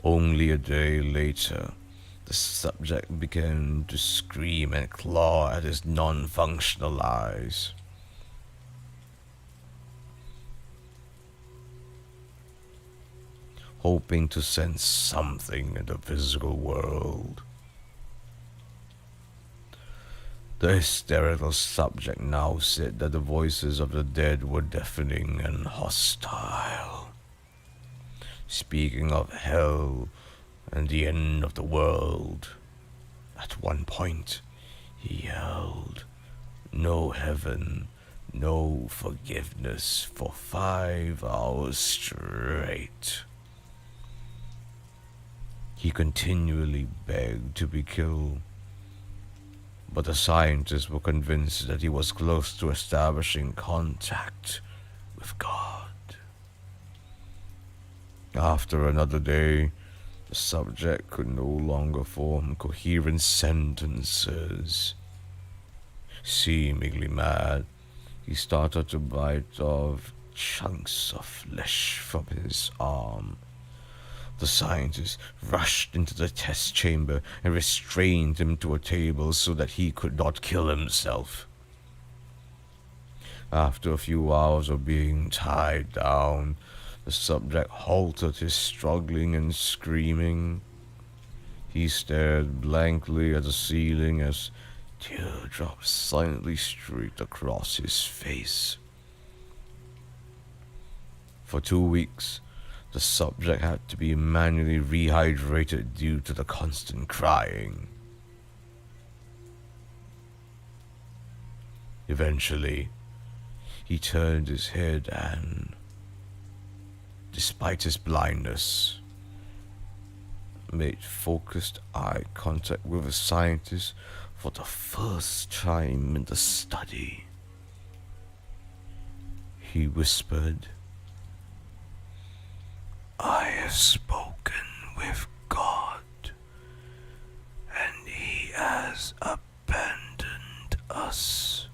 Only a day later, the subject began to scream and claw at his non-functional eyes. Hoping to sense something in the physical world. The hysterical subject now said that the voices of the dead were deafening and hostile, speaking of hell and the end of the world. At one point, he yelled, "No heaven, no forgiveness," for 5 hours straight. He continually begged to be killed, but the scientists were convinced that he was close to establishing contact with God. After another day, the subject could no longer form coherent sentences. Seemingly mad, he started to bite off chunks of flesh from his arm. The scientists rushed into the test chamber and restrained him to a table so that he could not kill himself. After a few hours of being tied down, the subject halted his struggling and screaming. He stared blankly at the ceiling as Teardrops silently streaked across his face. For 2 weeks, the subject had to be manually rehydrated due to the constant crying. Eventually, he turned his head and, despite his blindness, made focused eye contact with a scientist for the first time in the study. He whispered, "I have spoken with God, and He has abandoned us."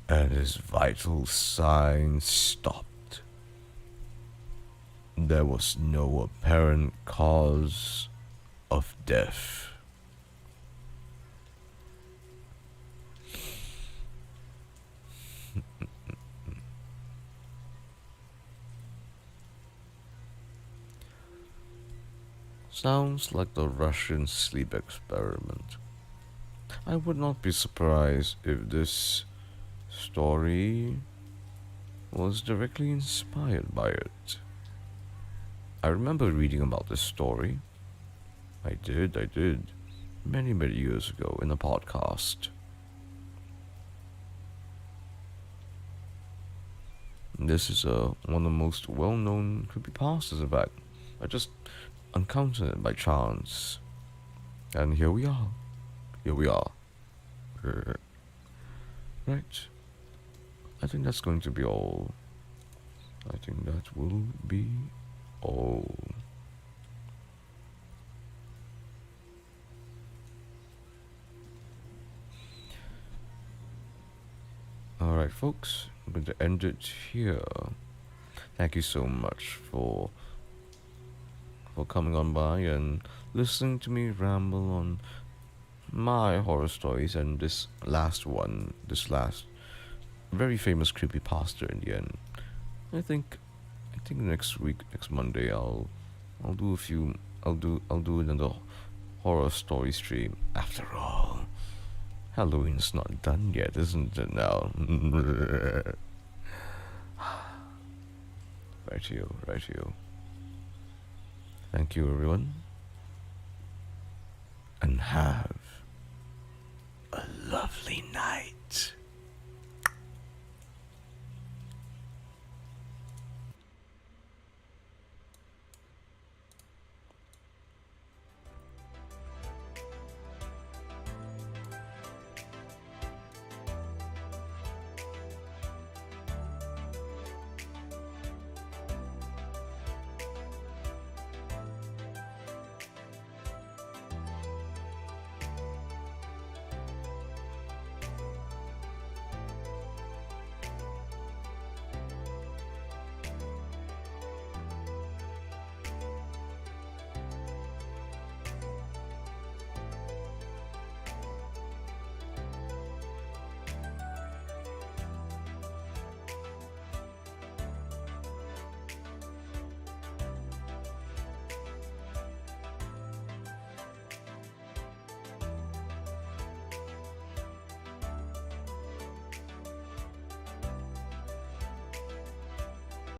And his vital signs stopped. There was no apparent cause of death. Sounds like the Russian sleep experiment. I would not be surprised if this story was directly inspired by it. I remember reading about this story. I did, many years ago in a podcast. This is one of the most well-known creepypastas, in fact. I just encountered it by chance. And here we are. Right. I think that's going to be all. I think that will be all. Alright folks, I'm going to end it here. Thank you so much for coming on by and listening to me ramble on my horror stories and this last very famous creepypasta in the end. I think next week, next Monday, I'll do another horror story stream. After all, Halloween's not done yet, isn't it now? Rightio. Thank you, everyone, and have a lovely night.